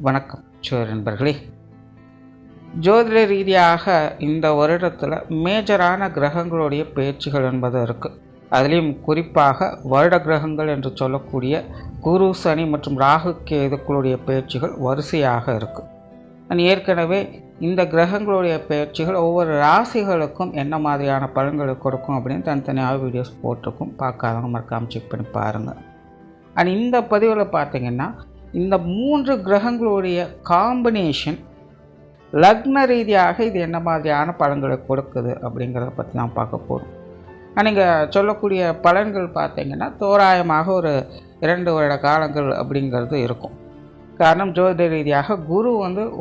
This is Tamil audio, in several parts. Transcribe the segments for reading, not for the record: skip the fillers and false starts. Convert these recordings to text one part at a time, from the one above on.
வணக்கம் நண்பர்களே. ஜோதிட ரீதியாக இந்த வருடத்தில் மேஜரான கிரகங்களுடைய பயிற்சிகள் என்பது இருக்குது. அதுலேயும் குறிப்பாக வருட கிரகங்கள் என்று சொல்லக்கூடிய குரு, சனி மற்றும் ராகு கேதுக்களுடைய பயிற்சிகள் வரிசையாக இருக்குது. ஏற்கனவே இந்த கிரகங்களுடைய பயிற்சிகள் ஒவ்வொரு ராசிகளுக்கும் என்ன மாதிரியான பலன்களை கொடுக்கும் அப்படின்னு தனித்தனியாக வீடியோஸ் போட்டிருக்கும். பார்க்காதவங்க மறக்காமல் செக் பண்ணி பாருங்கள். இந்த பதிவில் பார்த்திங்கன்னா இந்த 3 கிரகங்களுடைய காம்பினேஷன் லக்ன ரீதியாக இது என்ன மாதிரியான பலன்களை கொடுக்குது அப்படிங்கிறத பற்றி நான் பார்க்க போகிறோம். நீங்கள் சொல்லக்கூடிய பலன்கள் பார்த்திங்கன்னா தோராயமாக ஒரு 2 வருட காலங்கள் அப்படிங்கிறது இருக்கும். காரணம் ஜோதிட ரீதியாக குரு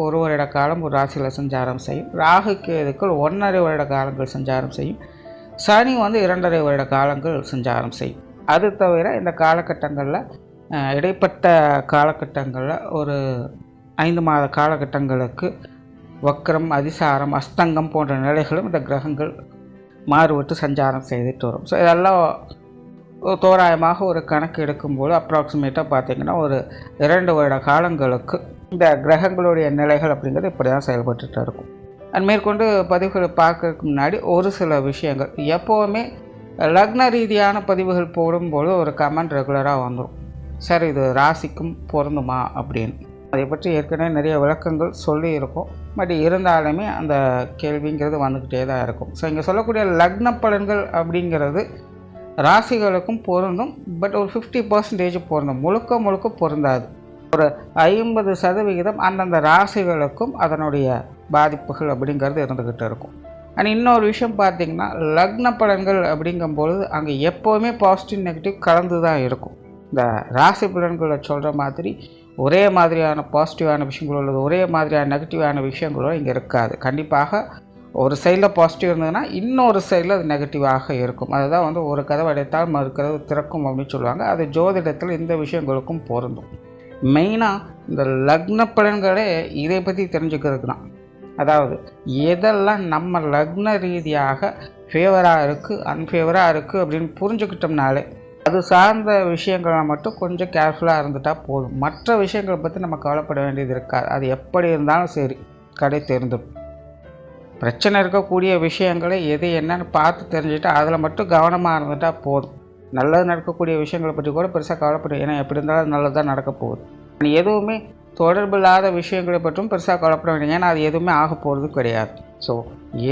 ஒரு வருட காலம் ஒரு ராசியில் சஞ்சாரம் செய்யும். ராகு கேதுக்கள் 1.5 வருட காலங்கள் சஞ்சாரம் செய்யும். சனி 2.5 வருட காலங்கள் சஞ்சாரம் செய்யும். அது தவிர இந்த காலகட்டங்களில் இடைப்பட்ட காலகட்டங்களில் ஒரு 5 மாத காலகட்டங்களுக்கு வக்ரம், அதிசாரம், அஸ்தங்கம் போன்ற நிலைகளும் இந்த கிரகங்கள் மாறுபட்டு சஞ்சாரம் செய்துட்டு வரும். ஸோ இதெல்லாம் தோராயமாக ஒரு கணக்கு எடுக்கும்போது அப்ராக்சிமேட்டாக பார்த்திங்கன்னா ஒரு 2 வருட காலங்களுக்கு இந்த கிரகங்களுடைய நிலைகள் அப்படிங்கிறது இப்படி தான் செயல்பட்டுட்டு இருக்கும். மேற்கொண்டு பதிவுகளை பார்க்கறதுக்கு முன்னாடி ஒரு சில விஷயங்கள் எப்போவுமே லக்ன ரீதியான பதிவுகள் போடும்போது ஒரு கமெண்ட் ரெகுலராக வந்துடும், சார் இது ராசிக்கும் பொருந்துமா அப்படின்னு. அதை பற்றி ஏற்கனவே நிறைய விளக்கங்கள் சொல்லியிருக்கோம். பட் இருந்தாலுமே அந்த கேள்விங்கிறது வந்துக்கிட்டே தான் இருக்கும். ஸோ இங்கே சொல்லக்கூடிய லக்ன பலன்கள் அப்படிங்கிறது ராசிகளுக்கும் பொருந்தும். பட் ஒரு 50% பொருந்தும், முழுக்க பொருந்தாது. ஒரு 50% அந்தந்த ராசிகளுக்கும் அதனுடைய பாதிப்புகள் அப்படிங்கிறது இருந்துக்கிட்டு இருக்கும். இன்னொரு விஷயம் பார்த்திங்கன்னா லக்ன பலன்கள் அப்படிங்கும்பொழுது அங்கே எப்போவுமே பாசிட்டிவ் நெகட்டிவ் கலந்து தான் இருக்கும். இந்த ராசி பலன்களை சொல்கிற மாதிரி ஒரே மாதிரியான பாசிட்டிவான விஷயங்களோ அல்லது ஒரே மாதிரியான நெகட்டிவான விஷயங்களோ இங்கே இருக்காது. கண்டிப்பாக ஒரு சைடில் பாசிட்டிவ் இருந்ததுன்னா இன்னொரு சைடில் அது நெகட்டிவாக இருக்கும். அதுதான் ஒரு கதவு அடைத்தால் மறு கதவு திறக்கும் அப்படின்னு சொல்லுவாங்க. அது ஜோதிடத்தில் இந்த விஷயங்களுக்கும் பொருந்தும். மெயினாக இந்த லக்ன பலன்களே இதை பற்றி தெரிஞ்சுக்கிறதுக்கு தான். அதாவது எதெல்லாம் நம்ம லக்ன ரீதியாக ஃபேவராக இருக்குது, அன்ஃபேவராக இருக்குது அப்படின்னு புரிஞ்சுக்கிட்டோம்னாலே அது சார்ந்த விஷயங்களை மட்டும் கொஞ்சம் கேர்ஃபுல்லாக இருந்துட்டால் போதும். மற்ற விஷயங்களை பற்றி நம்ம கவலைப்பட வேண்டியது இருக்காது. அது எப்படி இருந்தாலும் சரி கடை தெரிந்துடும். பிரச்சனை இருக்கக்கூடிய விஷயங்களை எது என்னன்னு பார்த்து தெரிஞ்சுட்டு அதில் மட்டும் கவனமாக இருந்துட்டால் போதும். நல்லது நடக்கக்கூடிய விஷயங்களை பற்றி கூட பெருசாக கவலைப்படும். ஏன்னா எப்படி இருந்தாலும் நல்லது தான் நடக்க போகுது. எதுவுமே தொடர்பில்லாத விஷயங்களை பற்றும் பெருசாக கவலைப்பட வேண்டிய, ஏன்னா அது எதுவுமே ஆக போகிறது கிடையாது. ஸோ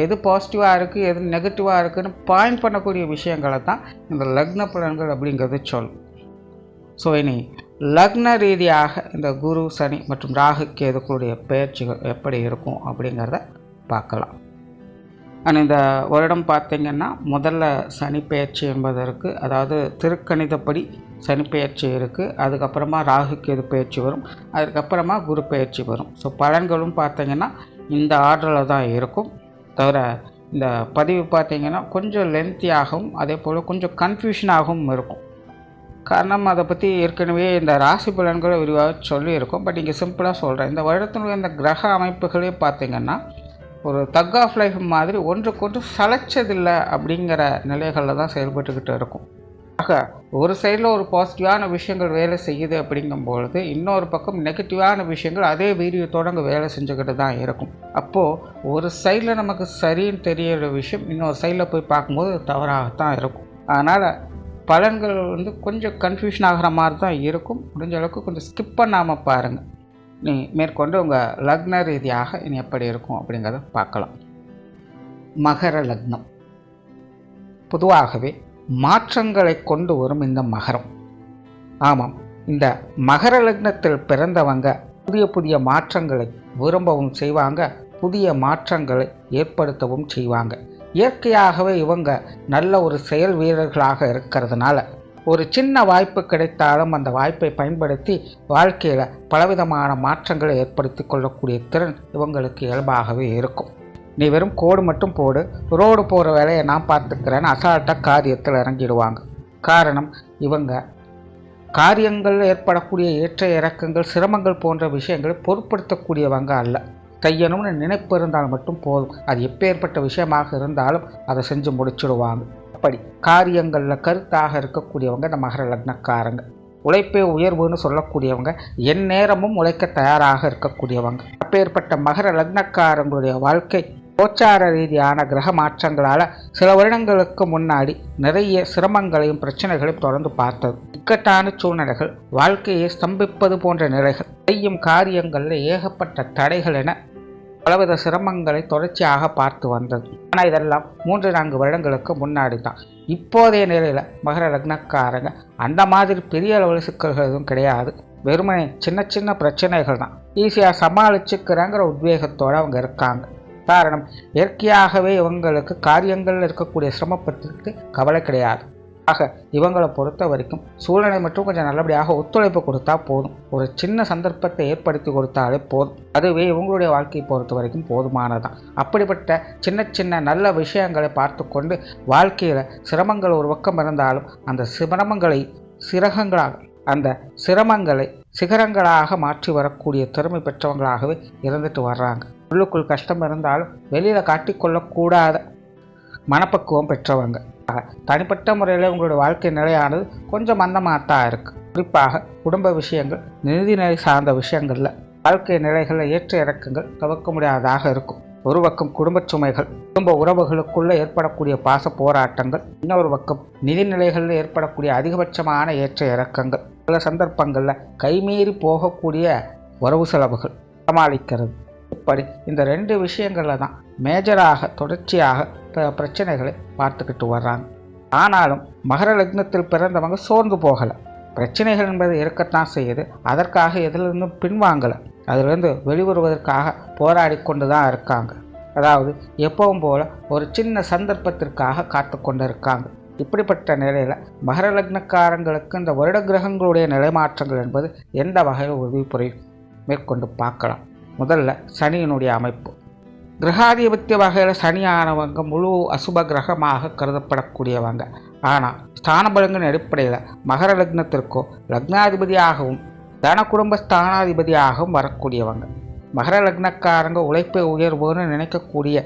எது பாசிட்டிவாக இருக்குது எது நெகட்டிவாக இருக்குதுன்னு பாயிண்ட் பண்ணக்கூடிய விஷயங்களை தான் இந்த லக்ன பலன்கள் அப்படிங்கிறது சொல்லும். ஸோ இனி லக்ன ரீதியாக இந்த குரு, சனி மற்றும் ராகு கேதுக்களுடைய பயிற்சிகள் எப்படி இருக்கும் அப்படிங்கிறத பார்க்கலாம். இந்த வருடம் பார்த்திங்கன்னா முதல்ல சனி பயிற்சி என்பது இருக்குது. அதாவது திருக்கணிதப்படி சனி பயிற்சி இருக்குது. அதுக்கப்புறமா ராகு கேது பயிற்சி வரும். அதுக்கப்புறமா குரு பயிற்சி வரும். ஸோ பலன்களும் பார்த்திங்கன்னா இந்த ஆர்டரில் தான் இருக்கும். தவிர இந்த பதிவு பார்த்திங்கன்னா கொஞ்சம் லென்த்தியாகவும் அதே போல் கொஞ்சம் கன்ஃபியூஷனாகவும் இருக்கும். காரணம் அதை பற்றி ஏற்கனவே இந்த ராசி பலன்களை விரிவாக சொல்லியிருக்கோம். பட் இங்கே சிம்பிளாக சொல்கிறேன். இந்த வருடத்தினுடைய இந்த கிரக அமைப்புகளே பார்த்திங்கன்னா ஒரு தக் ஆஃப் லைஃப் மாதிரி ஒன்றுக்கொன்று சளைச்சதில்லை அப்படிங்கிற நிலைகளில் தான் செயல்பட்டுக்கிட்டு இருக்கும். ஆக ஒரு சைடில் ஒரு பாசிட்டிவான விஷயங்கள் வேலை செய்யுது அப்படிங்கும்பொழுது இன்னொரு பக்கம் நெகட்டிவான விஷயங்கள் அதே வீரியத்தோடு அங்கே வேலை செஞ்சுக்கிட்டு தான் இருக்கும். அப்போது ஒரு சைடில் நமக்கு சரின்னு தெரியிற விஷயம் இன்னொரு சைடில் போய் பார்க்கும்போது தவறாகத்தான் இருக்கும். அதனால் பலன்கள் கொஞ்சம் கன்ஃபியூஷன் ஆகிற மாதிரி தான் இருக்கும். முடிஞ்ச அளவுக்கு கொஞ்சம் ஸ்கிப் பண்ணாமல் பாருங்கள். நீ மேற்கொண்டு உங்கள் லக்ன ரீதியாக இனி எப்படி இருக்கும் அப்படிங்கிறத பார்க்கலாம். மகர லக்னம் பொதுவாகவே மாற்றங்களை கொண்டு வரும் இந்த மகரம். ஆமாம், இந்த மகர லக்னத்தில் பிறந்தவங்க புதிய மாற்றங்களை விரும்பவும் செய்வாங்க, புதிய மாற்றங்களை ஏற்படுத்தவும் செய்வாங்க. இயற்கையாகவே இவங்க நல்ல ஒரு செயல் வீரர்களாக இருக்கிறதுனால ஒரு சின்ன வாய்ப்பு கிடைத்தாலும் அந்த வாய்ப்பை பயன்படுத்தி வாழ்க்கையில் பலவிதமான மாற்றங்களை ஏற்படுத்தி கொள்ளக்கூடிய திறன் இவங்களுக்கு இயல்பாகவே இருக்கும். நீ வெறும் கோடு மட்டும் போடு, ரோடு போகிற வேலையை நான் பார்த்துக்கிறேன்னு அசால்ட்டாக காரியத்தில் இறங்கிடுவாங்க. காரணம், இவங்க காரியங்கள் ஏற்படக்கூடிய ஏற்ற இறக்கங்கள், சிரமங்கள் போன்ற விஷயங்களை பொருட்படுத்தக்கூடியவங்க அல்ல. செய்யணும்னு நினைப்பு இருந்தால் மட்டும் போதும். அது எப்பேற்பட்ட விஷயமாக இருந்தாலும் அதை செஞ்சு முடிச்சுடுவாங்க. அப்படி காரியங்களில் கருத்தாக இருக்கக்கூடியவங்க இந்த மகர லக்னக்காரங்க. உழைப்பே உயர்வுன்னு சொல்லக்கூடியவங்க எந்நேரமும் உழைக்க தயாராக இருக்கக்கூடியவங்க. அப்பேற்பட்ட மகர லக்னக்காரங்களுடைய வாழ்க்கை கோச்சார ரீதியான கிரக மாற்றங்களால் சில வருடங்களுக்கு முன்னாடி நிறைய சிரமங்களையும் பிரச்சனைகளையும் தொடர்ந்து பார்த்தது. இக்கட்டான சூழ்நிலைகள், வாழ்க்கையை ஸ்தம்பிப்பது போன்ற நிலைகள், செய்யும் காரியங்களில் ஏகப்பட்ட தடைகள் என பலவித சிரமங்களை தொடர்ச்சியாக பார்த்து வந்தது. ஆனால் இதெல்லாம் 3-4 வருடங்களுக்கு முன்னாடி தான். இப்போதைய நிலையில் மகர லக்னக்காரங்க அந்த மாதிரி பெரிய அளவில் சிக்கல்கள் எதுவும் கிடையாது. வெறுமனே சின்ன சின்ன பிரச்சனைகள் தான் ஈஸியாக சமாளிச்சுக்கிறாங்கிற உத்வேகத்தோடு அவங்க இருக்காங்க. காரணம், இயற்கையாகவே இவங்களுக்கு காரியங்களில் இருக்கக்கூடிய சிரமப்பட்டு கவலை கிடையாது. ஆக இவங்களை பொறுத்த வரைக்கும் சூழ்நிலை மட்டும் கொஞ்சம் நல்லபடியாக ஒத்துழைப்பு கொடுத்தா போதும். ஒரு சின்ன சந்தர்ப்பத்தை ஏற்படுத்தி கொடுத்தாலே போதும். அதுவே இவங்களுடைய வாழ்க்கையை பொறுத்த வரைக்கும் போதுமானதான். அப்படிப்பட்ட சின்ன சின்ன நல்ல விஷயங்களை பார்த்து கொண்டு வாழ்க்கையில் சிரமங்கள் ஒரு பக்கம் இருந்தாலும் அந்த சிரமங்களை சிகரங்களாக மாற்றி வரக்கூடிய திறமை பெற்றவங்களாகவே இருந்துட்டு வர்றாங்க. உள்ளுக்குள் கஷ்டம் இருந்தாலும் வெளியில் காட்டிக்கொள்ளக்கூடாத மனப்பக்குவம் பெற்றவங்க. தனிப்பட்ட முறையில் உங்களுடைய வாழ்க்கை நிலையானது கொஞ்சம் மந்தமாகத்தான் இருக்குது. குறிப்பாக குடும்ப விஷயங்கள், நிதிநிலை சார்ந்த விஷயங்களில் வாழ்க்கை நிலைகளில் ஏற்ற இறக்கங்கள் தவிர்க்க முடியாததாக இருக்கும். ஒரு பக்கம் குடும்ப சுமைகள், குடும்ப உறவுகளுக்குள்ளே ஏற்படக்கூடிய பாச போராட்டங்கள், இன்னொரு பக்கம் நிதிநிலைகளில் ஏற்படக்கூடிய அதிகபட்சமான ஏற்ற இறக்கங்கள், சில சந்தர்ப்பங்களில் கைமீறி போகக்கூடிய வரவு செலவுகள் சமாளிக்கிறது. இப்படி இந்த 2 விஷயங்களில் தான் மேஜராக தொடர்ச்சியாக பிரச்சனைகளை பார்த்துக்கிட்டு வர்றாங்க. ஆனாலும் மகர லக்னத்தில் பிறந்தவங்க சோர்ந்து போகலை. பிரச்சனைகள் என்பது இருக்கத்தான் செய்யுது. அதற்காக எதிலிருந்தும் பின்வாங்கலை. அதிலிருந்து வெளிவருவதற்காக போராடி கொண்டு தான் இருக்காங்க. அதாவது எப்பவும் போல் ஒரு சின்ன சந்தர்ப்பத்திற்காக காத்து கொண்டு இருக்காங்க. இப்படிப்பட்ட நிலையில் மகர லக்னக்காரங்களுக்கு இந்த வருட கிரகங்களுடைய நிலைமாற்றங்கள் என்பது எந்த வகையில் உதவி புரியும் மேற்கொண்டு பார்க்கலாம். முதல்ல சனியினுடைய அமைப்பு. கிரகாதிபத்திய வகையில் சனியானவங்க முழு அசுப கிரகமாக கருதப்படக்கூடியவங்க. ஆனால் ஸ்தானபலங்களின் அடிப்படையில் மகர லக்னத்திற்கோ லக்னாதிபதியாகவும் தன குடும்ப ஸ்தானாதிபதியாகவும் வரக்கூடியவங்க. மகர லக்னக்காரங்க உழைப்பை உயர்வுன்னு நினைக்கக்கூடிய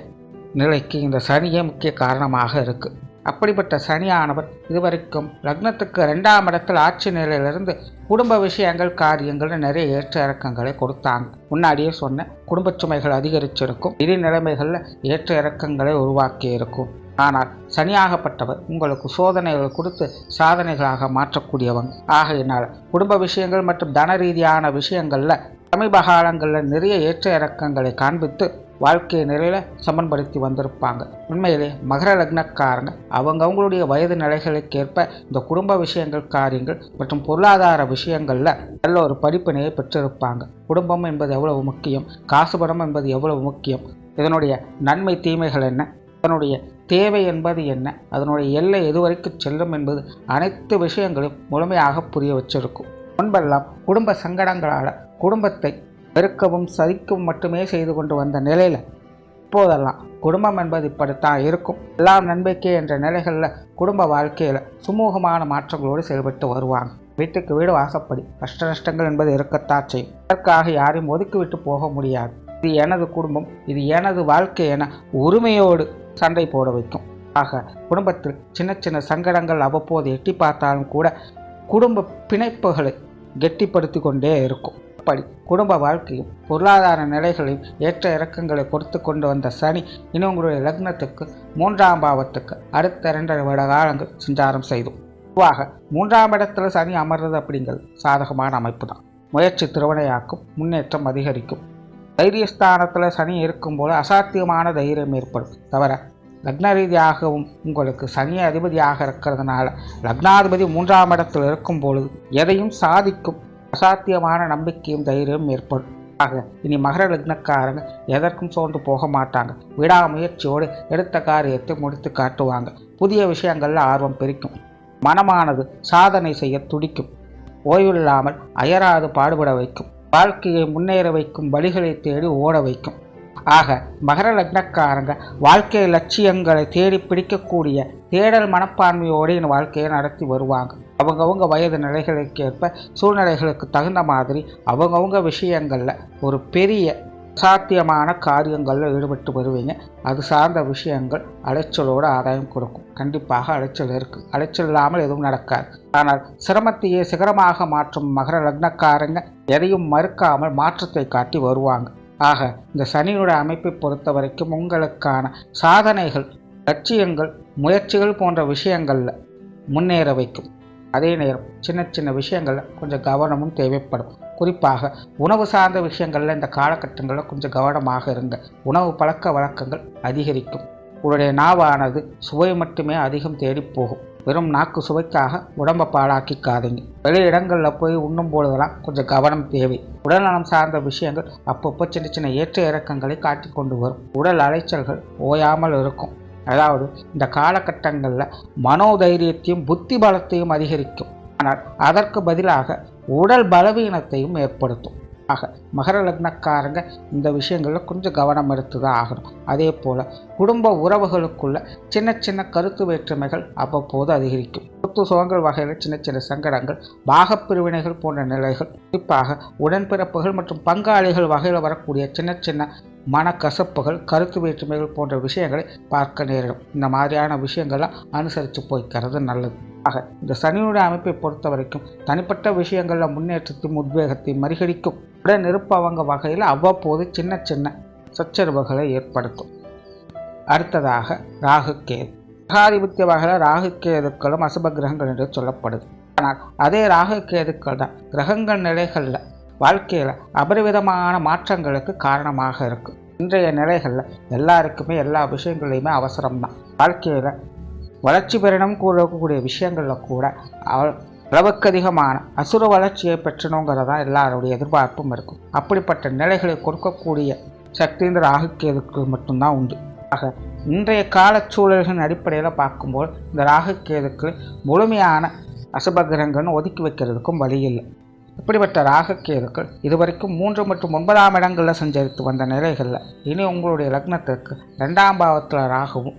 நிலைக்கு இந்த சனியே முக்கிய காரணமாக இருக்குது. அப்படிப்பட்ட சனியானவர் இதுவரைக்கும் லக்னத்துக்கு 2ஆம் இடத்தில் ஆட்சி நிலையிலிருந்து குடும்ப விஷயங்கள், காரியங்கள் நிறைய ஏற்ற இறக்கங்களை கொடுத்தாங்க. முன்னாடியே சொன்ன குடும்ப சுமைகள் அதிகரிச்சிருக்கும், நிதி நிலைமைகளில் ஏற்ற இறக்கங்களை உருவாக்கி இருக்கும். ஆனால் சனியாகப்பட்டவர் உங்களுக்கு சோதனைகள் கொடுத்து சாதனைகளாக மாற்றக்கூடியவங்க. ஆகையினால் குடும்ப விஷயங்கள் மற்றும் தன ரீதியான விஷயங்களில் சமீப காலங்களில் நிறைய ஏற்ற இறக்கங்களை காண்பித்து வாழ்க்கை நிலையில் சமன்படுத்தி வந்திருப்பாங்க. உண்மையிலே மகர லக்னக்காரங்க அவங்களுடைய வயது நிலைகளுக்கேற்ப இந்த குடும்ப விஷயங்கள், காரியங்கள் மற்றும் பொருளாதார விஷயங்களில் நல்ல ஒரு படிப்பினையை பெற்றிருப்பாங்க. குடும்பம் என்பது எவ்வளவு முக்கியம், காசுபடம் என்பது எவ்வளவு முக்கியம், இதனுடைய நன்மை தீமைகள் என்ன, அதனுடைய தேவை என்பது என்ன, அதனுடைய எல்லை எதுவரைக்கும் செல்லும் என்பது அனைத்து விஷயங்களும் முழுமையாக புரிய வச்சிருக்கும். முன்பெல்லாம் குடும்ப சங்கடங்களால் குடும்பத்தை பெருக்கவும் சதிக்கவும் மட்டுமே செய்து கொண்டு வந்த நிலையில் இப்போதெல்லாம் குடும்பம் என்பது இப்படித்தான் இருக்கும், எல்லாம் நன்மைக்கே என்ற நிலைகளில் குடும்ப வாழ்க்கையில் சுமூகமான மாற்றங்களோடு செயல்பட்டு வருவாங்க. வீட்டுக்கு வீடு வாசப்படி கஷ்ட நஷ்டங்கள் என்பது இருக்கத்தான் செய்யும். அதற்காக யாரையும் ஒதுக்கிவிட்டு போக முடியாது. இது எனது குடும்பம், இது எனது வாழ்க்கை என உரிமையோடு சண்டை போட வைக்கும். ஆக குடும்பத்தில் சின்ன சின்ன சங்கடங்கள் அவ்வப்போது எட்டி பார்த்தாலும் கூட குடும்ப பிணைப்புகளை கெட்டிப்படுத்தி கொண்டே இருக்கும். அப்படி குடும்ப வாழ்க்கையும் பொருளாதார நிலைகளையும் ஏற்ற இறக்கங்களை கொடுத்து கொண்டு வந்த சனி இனி உங்களுடைய லக்னத்துக்கு 3ஆம் பாவத்துக்கு அடுத்த 2 வருட காலங்கள் சஞ்சாரம் செய்தும். பொதுவாக 3ஆம் இடத்துல சனி அமர்றது அப்படிங்கிறது சாதகமான அமைப்பு தான். முயற்சி திருவினையாக்கும், முன்னேற்றம் அதிகரிக்கும். தைரியஸ்தானத்தில் சனி இருக்கும்போது அசாத்தியமான தைரியம் ஏற்படும். தவிர லக்ன ரீதியாகவும் உங்களுக்கு சனி அதிபதியாக இருக்கிறதுனால லக்னாதிபதி 3ஆம் இடத்தில் இருக்கும் பொழுது எதையும் சாதிக்கும் அசாத்தியமான நம்பிக்கையும் தைரியம் ஏற்படும். ஆக இனி மகர லக்னக்காரங்க எதற்கும் சோர்ந்து போக மாட்டாங்க. விடாமுயற்சியோடு எடுத்த காரியத்தை முடித்து காட்டுவாங்க. புதிய விஷயங்களில் ஆர்வம் பெருக்கும். மனமானது சாதனை செய்ய துடிக்கும். ஓய்வில்லாமல் அயராது பாடுபட வைக்கும். வாழ்க்கையை முன்னேற வைக்கும் வழிகளை தேடி ஓட வைக்கும். ஆக மகர லக்னக்காரங்க வாழ்க்கை லட்சியங்களை தேடி பிடிக்கக்கூடிய தேடல் மனப்பான்மையோடு என் வாழ்க்கையை நடத்தி வருவாங்க. அவங்கவுங்க வயது நிலைகளுக்கு ஏற்ப சூழ்நிலைகளுக்கு தகுந்த மாதிரி அவங்கவுங்க விஷயங்களில் ஒரு பெரிய சாத்தியமான காரியங்களில் ஈடுபட்டு வருவீங்க. அது சார்ந்த விஷயங்கள் அலைச்சலோடு ஆதாயம் கொடுக்கும். கண்டிப்பாக அலைச்சல் இருக்குது. அலைச்சல் இல்லாமல் எதுவும் நடக்காது. ஆனால் சிரமத்தையே சிகரமாக மாற்றும் மகர லக்னக்காரங்க எதையும் மறுக்காமல் மாற்றத்தை காட்டி வருவாங்க. ஆக இந்த சனியோட அமைப்பை பொறுத்த வரைக்கும் உங்களுக்கான சாதனைகள், லட்சியங்கள், முயற்சிகள் போன்ற விஷயங்களில் முன்னேற வைக்கும். அதே நேரம் சின்ன சின்ன விஷயங்களில் கொஞ்சம் கவனமும் தேவைப்படும். குறிப்பாக உணவு சார்ந்த விஷயங்களில் இந்த காலகட்டங்களில் கொஞ்சம் கவனமாக இருங்க. உணவு பழக்க வழக்கங்கள் அதிகரிக்கும். உங்களுடைய நாவானது சுவை மட்டுமே அதிகம் தேடி போகும். வெறும் நாக்கு சுவைக்காக உடம்பை பாழாக்கிக்காதீங்க. வெளி இடங்களில் போய் உண்ணும் பொழுதெல்லாம் கொஞ்சம் கவனம் தேவை. உடல்நலம் சார்ந்த விஷயங்கள் அப்பப்போ சின்ன சின்ன ஏற்ற இறக்கங்களை காட்டி கொண்டு வரும். உடல் அலைச்சல்கள் ஓயாமல் இருக்கும். அதாவது இந்த காலகட்டங்களில் மனோதைரியத்தையும் புத்தி பலத்தையும் அதிகரிக்கும். ஆனால் அதற்கு பதிலாக உடல் பலவீனத்தையும் ஏற்படுத்தும். ஆக மகர லக்னக்காரங்க இந்த விஷயங்களில் கொஞ்சம் கவனம் எடுத்து தான் ஆகணும். அதே போல் குடும்ப உறவுகளுக்குள்ள சின்ன சின்ன கருத்து வேற்றுமைகள் அவ்வப்போது அதிகரிக்கும். சொத்து சுகங்கள் வகையில் சின்ன சின்ன சங்கடங்கள், பாகப்பிரிவினைகள் போன்ற நிலைகள், குறிப்பாக உடன்பிறப்புகள் மற்றும் பங்காளிகள் வகையில் வரக்கூடிய சின்ன சின்ன மனக்கசப்புகள், கருத்து வேற்றுமைகள் போன்ற விஷயங்களை பார்க்க நேரிடும். இந்த மாதிரியான விஷயங்கள்லாம் அனுசரித்து போய்க்கிறது நல்லது. ஆக இந்த சனியுடைய அமைப்பை பொறுத்த வரைக்கும் தனிப்பட்ட விஷயங்களில் முன்னேற்றத்தையும் உத்வேகத்தையும் மறிகடிக்கும். உடன் இருப்பவங்க வகையில் அவ்வப்போது சின்ன சின்ன சச்சரவுகளை ஏற்படுத்தும். அடுத்ததாக ராகு கேது. கிரகாதிபத்திய வகையில் ராகு கேதுக்களும் அசுப கிரகங்கள் என்று சொல்லப்படுது. ஆனால் அதே ராகு கேதுக்கள் தான் கிரகங்கள் நிலைகளில் வாழ்க்கையில் அபரிவிதமான மாற்றங்களுக்கு காரணமாக இருக்கும். இன்றைய நிலைகளில் எல்லாருக்குமே எல்லா விஷயங்களையுமே அவசரம்தான். வாழ்க்கையில் வளர்ச்சி பெறணும் கூறக்கூடிய விஷயங்களில் கூட அளவுக்கு அதிகமான அசுர வளர்ச்சியை பெற்றணுங்கிறதா எல்லாருடைய எதிர்பார்ப்பும் இருக்கும். அப்படிப்பட்ட நிலைகளை கொடுக்கக்கூடிய சக்தி இந்த ராகு கேதுக்கு மட்டும்தான் உண்டு. ஆக இன்றைய காலச்சூழல்களின் அடிப்படையில் பார்க்கும்போது இந்த ராகு கேதுக்கு முழுமையான அசுபகிரகங்கள்னு ஒதுக்கி வைக்கிறதுக்கும் வழி இல்லை. இப்படிப்பட்ட ராகு கேதுக்கள் இதுவரைக்கும் 3 மற்றும் 9ஆம் இடங்களில் சஞ்சரித்து வந்த நிலைகளில் இனி உங்களுடைய லக்னத்திற்கு 2ஆம் பாவத்தில் ராகுவும்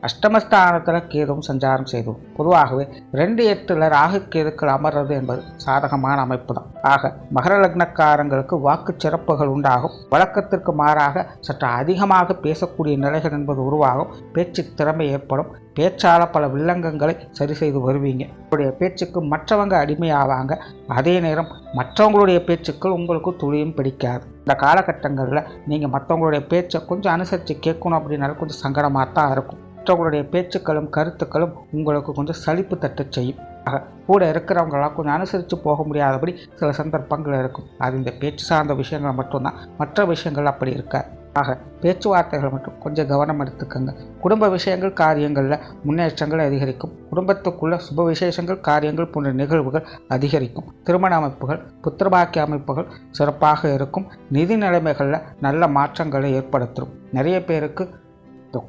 அஷ்டமஸ்தானத்தில் கேதுவும் சஞ்சாரம் செய்தோம். பொதுவாகவே 2-8 ராகு கேதுக்கள் அமர்றது என்பது சாதகமான அமைப்பு தான். ஆக மகர லக்னக்காரங்களுக்கு வாக்கு சிறப்புகள் உண்டாகும். வழக்கத்திற்கு மாறாக சற்று அதிகமாக பேசக்கூடிய நிலைகள் என்பது உருவாகும். பேச்சு திறமை ஏற்படும். பேச்சால பல வில்லங்கங்களை சரி செய்து வருவீங்க. உங்களுடைய பேச்சுக்கு மற்றவங்க அடிமையாவாங்க. அதே நேரம் மற்றவங்களுடைய பேச்சுக்கள் உங்களுக்கு துளியும் பிடிக்காது. இந்த காலகட்டங்களில் நீங்கள் மற்றவங்களுடைய பேச்சை கொஞ்சம் அனுசரித்து கேட்கணும் அப்படின்னாலும் கொஞ்சம் சங்கடமாக தான் இருக்கும். மற்றவங்களுடைய பேச்சுக்களும் கருத்துக்களும் உங்களுக்கு கொஞ்சம் சலிப்பு தட்டு செய்யும். ஆக கூட இருக்கிறவங்களாம் கொஞ்சம் அனுசரித்து போக முடியாதபடி சில சந்தர்ப்பங்கள் இருக்கும். அது இந்த பேச்சு சார்ந்த விஷயங்கள் மட்டும்தான். மற்ற விஷயங்கள் அப்படி இருக்காது. ஆக பேச்சுவார்த்தைகள் மட்டும் கொஞ்சம் கவனம் எடுத்துக்கோங்க. குடும்ப விஷயங்கள், காரியங்களில் முன்னேற்றங்கள் அதிகரிக்கும். குடும்பத்துக்குள்ள சுப விசேஷங்கள், காரியங்கள் போன்ற நிகழ்வுகள் அதிகரிக்கும். திருமண அமைப்புகள், புத்திரபாக்கிய அமைப்புகள் சிறப்பாக இருக்கும். நிதி நிலைமைகளில் நல்ல மாற்றங்களை ஏற்படுத்தும். நிறைய பேருக்கு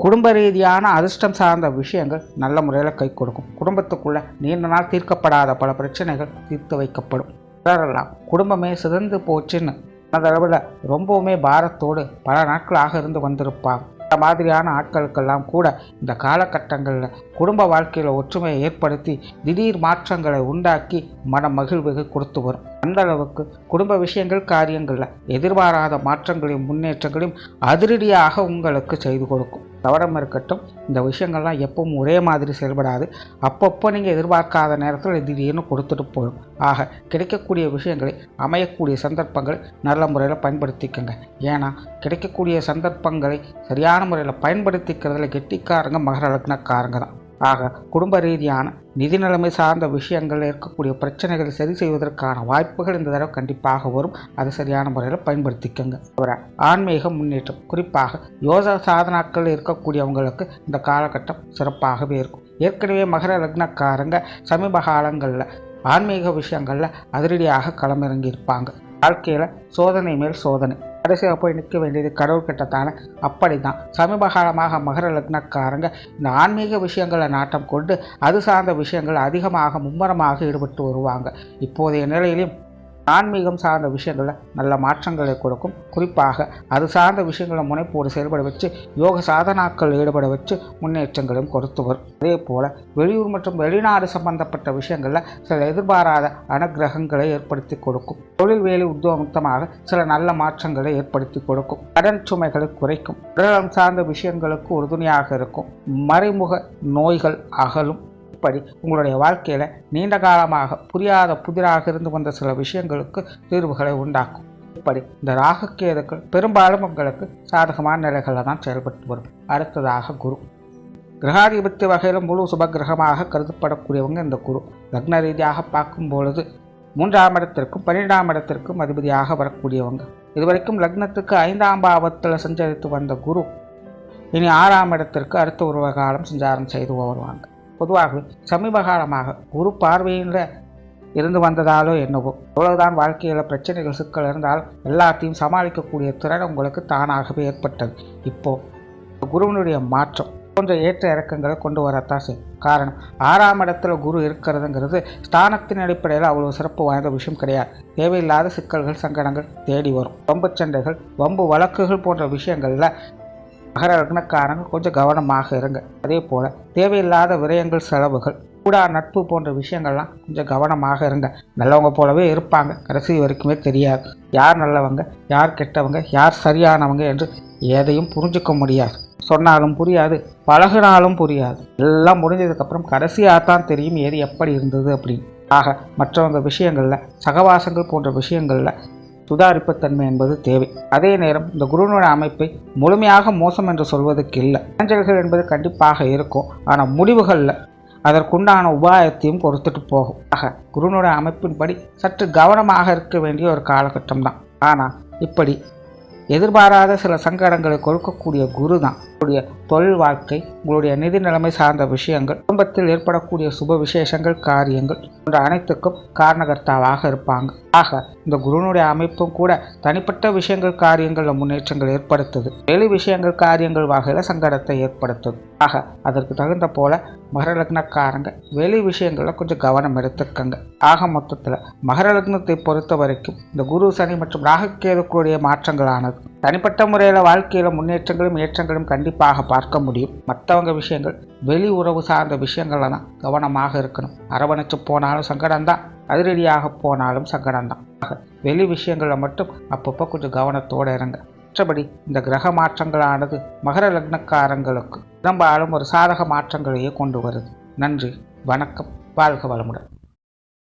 குடும்ப ரீதியான அதிர்ஷ்டம் சார்ந்த விஷயங்கள் நல்ல முறையில் கை கொடுக்கும். குடும்பத்துக்குள்ள நீண்ட நாள் தீர்க்கப்படாத பல பிரச்சனைகள் தீர்த்து வைக்கப்படும். சிலரெல்லாம் குடும்பமே சிதைந்து போச்சுன்னு அதளவில் ரொம்பவுமே பாரத்தோடு பல நாட்களாக இருந்து வந்திருப்பாங்க. இந்த மாதிரியான ஆட்களுக்கெல்லாம் கூட இந்த காலகட்டங்களில் குடும்ப வாழ்க்கையில் ஒற்றுமையை ஏற்படுத்தி திடீர் மாற்றங்களை உண்டாக்கி மன மகிழ்வுகளை கொடுத்து வரும். அந்த அளவுக்கு குடும்ப விஷயங்கள், காரியங்களில் எதிர்பாராத மாற்றங்களையும் முன்னேற்றங்களையும் அதிரடியாக உங்களுக்கு செய்து கொடுக்கும். கவனம் இருக்கட்டும். இந்த விஷயங்கள்லாம் எப்பவும் ஒரே மாதிரி செயல்படாது. அப்பப்போ நீங்கள் எதிர்பார்க்காத நேரத்தில் திடீர்னு கொடுத்துட்டு போகும். ஆக கிடைக்கக்கூடிய விஷயங்களை, அமையக்கூடிய சந்தர்ப்பங்களை நல்ல முறையில் பயன்படுத்திக்கங்க. ஏன்னா கிடைக்கக்கூடிய சந்தர்ப்பங்களை சரியான முறையில் பயன்படுத்திக்கிறதுல கெட்டிக்காரங்க மகர லக்னக்காரங்க தான். ஆக குடும்ப ரீதியான நிதி நிலைமை சார்ந்த விஷயங்கள் இருக்கக்கூடிய பிரச்சனைகளை சரி செய்வதற்கான வாய்ப்புகள் இந்த தடவை கண்டிப்பாக வரும். அதை சரியான முறையில் பயன்படுத்திக்கங்க. ஒரு ஆன்மீக முன்னேற்றம், குறிப்பாக யோக சாதனாக்கள் இருக்கக்கூடியவங்களுக்கு இந்த காலகட்டம் சிறப்பாகவே இருக்கும். ஏற்கனவே மகர லக்னக்காரங்க சமீப காலங்களில் ஆன்மீக விஷயங்களில் அதிரடியாக களமிறங்கி இருப்பாங்க. வாழ்க்கையில் சோதனை மேல் சோதனை, கடைசியாக போய் நிற்க வேண்டியது கடவுள்கிட்டத்தானே. அப்படி தான் சமீப காலமாக மகர லக்னக்காரங்க இந்த ஆன்மீக விஷயங்களை நாட்டம் கொண்டு அது சார்ந்த விஷயங்கள் அதிகமாக மும்முரமாக ஈடுபட்டு வருவாங்க. இப்போதைய நிலையிலும் ஆன்மீகம் சார்ந்த விஷயங்களில் நல்ல மாற்றங்களை கொடுக்கும். குறிப்பாக அது சார்ந்த விஷயங்களை முனைப்போடு செயல்பட வச்சு யோக சாதனாக்கள் ஈடுபட வச்சு முன்னேற்றங்களும் கொடுத்து வரும். அதே போல் வெளியூர் மற்றும் வெளிநாடு சம்பந்தப்பட்ட விஷயங்களில் சில எதிர்பாராத அனுகிரகங்களை ஏற்படுத்தி கொடுக்கும். தொழில் வேலை உத்தியோகமாக சில நல்ல மாற்றங்களை ஏற்படுத்தி கொடுக்கும். கடன் சுமைகளை குறைக்கும். உடல்நலம் சார்ந்த விஷயங்களுக்கு உறுதுணையாக இருக்கும். மறைமுக நோய்கள் அகலும். இப்படி உங்களுடைய வாழ்க்கையில் நீண்ட காலமாக புரியாத புதிராக இருந்து வந்த சில விஷயங்களுக்கு தீர்வுகளை உண்டாக்கும். இப்படி இந்த ராகுகேதுக்கள் பெரும்பாலும் உங்களுக்கு சாதகமான நிலைகளில் தான் செயல்பட்டு வரும். அடுத்ததாக குரு. கிரகாதிபத்திய வகையில் முழு சுபகிரகமாக கருதப்படக்கூடியவங்க இந்த குரு. லக்ன ரீதியாக பார்க்கும் பொழுது 3ஆம் இடத்திற்கும் 12ஆம் இடத்திற்கும் அதிபதியாக வரக்கூடியவங்க. இதுவரைக்கும் லக்னத்துக்கு 5ஆம் பாவத்தில் சஞ்சரித்து வந்த குரு இனி 6ஆம் இடத்திற்கு அடுத்த ஒரு காலம் சஞ்சாரம் செய்து வருவாங்க. பொதுவாகவே சமீப காலமாக குரு பார்வையில் இருந்து வந்ததாலோ என்னவோ எவ்வளவுதான் வாழ்க்கையில் பிரச்சனைகள் சிக்கல் இருந்தாலும் எல்லாத்தையும் சமாளிக்கக்கூடிய திறன் உங்களுக்கு தானாகவே ஏற்பட்டது. இப்போது குருவினுடைய மாற்றம் போன்ற ஏற்ற இறக்கங்களை கொண்டு வரத்தான் செய்யும். காரணம் 6ஆம் இடத்துல குரு இருக்கிறதுங்கிறது ஸ்தானத்தின் அடிப்படையில் அவ்வளோ சிறப்பு வாய்ந்த விஷயம் கிடையாது. தேவையில்லாத சிக்கல்கள் சங்கடங்கள் தேடி வரும். வம்பு சண்டைகள் வம்பு வழக்குகள் போன்ற விஷயங்களில் மகர லக்னக்காரங்க கொஞ்சம் கவனமாக இருங்க. அதே போல் தேவையில்லாத விரயங்கள் செலவுகள் கூடா நட்பு போன்ற விஷயங்கள்லாம் கொஞ்சம் கவனமாக இருங்க. நல்லவங்க போலவே இருப்பாங்க, கடைசி வரைக்குமே தெரியாது யார் நல்லவங்க யார் கெட்டவங்க யார் சரியானவங்க என்று எதையும் புரிஞ்சுக்க முடியாது. சொன்னாலும் புரியாது, பழகினாலும் புரியாது. எல்லாம் முடிஞ்சதுக்கப்புறம் கடைசியாக தான் தெரியும் எது எப்படி இருந்தது அப்படின்னு. ஆக மற்றவங்க விஷயங்களில் சகவாசங்கள் போன்ற விஷயங்களில் சுதாரிப்புத்தன்மை என்பது தேவை. அதே நேரம் இந்த குருவினுடைய அமைப்பை முழுமையாக மோசம் என்று சொல்வதற்கு இல்லை. இடைஞ்சல்கள் என்பது கண்டிப்பாக இருக்கும். ஆனால் முடிவுகளில் அதற்குண்டான உபாயத்தையும் கொடுத்துட்டு போகும். ஆக குருவினுடைய அமைப்பின்படி சற்று கவனமாக இருக்க வேண்டிய ஒரு காலகட்டம் தான். ஆனால் இப்படி எதிர்பாராத சில சங்கடங்களை கொடுக்கக்கூடிய குரு தான் உங்களுடைய தொழில் வாழ்க்கை, உங்களுடைய நிதி நிலைமை சார்ந்த விஷயங்கள், குடும்பத்தில் ஏற்படக்கூடிய சுப விசேஷங்கள் காரியங்கள் போன்ற அனைத்துக்கும் காரணகர்த்தாவாக இருப்பாங்க. ஆக இந்த குருனுடைய அமைப்பும் கூட தனிப்பட்ட விஷயங்கள் காரியங்களில் முன்னேற்றங்கள் ஏற்படுத்துது, வெளி விஷயங்கள் காரியங்கள் வகையில் சங்கடத்தை ஏற்படுத்துது. ஆக அதற்கு தகுந்த போல மகர லக்னக்காரங்க வெளி விஷயங்களில் கொஞ்சம் கவனம் எடுத்துக்கங்க. ஆக மொத்தத்தில் மகர லக்னத்தை பொறுத்த வரைக்கும் இந்த குரு சனி மற்றும் ராகுகேதுக்குடைய மாற்றங்களானது தனிப்பட்ட முறையில் வாழ்க்கையில் முன்னேற்றங்களும் ஏற்றங்களும் கண்டிப்பாக பார்க்க முடியும். மற்றவங்க விஷயங்கள் வெளி உறவு சார்ந்த விஷயங்கள்ல தான் கவனமாக இருக்கணும். அரவணைச்சு போனாலும் சங்கடம்தான், அதிரடியாக போனாலும் சங்கடம்தான். ஆக வெளி விஷயங்களில் மட்டும் அப்பப்போ கொஞ்சம் கவனத்தோடு இருங்க. மற்றபடி இந்த கிரக மாற்றங்களானது மகர லக்னக்காரங்களுக்கு பெரும்பாலும் ஒரு சாதக மாற்றங்களையே கொண்டு வருது. நன்றி, வணக்கம், வாழ்க வளமுடன்.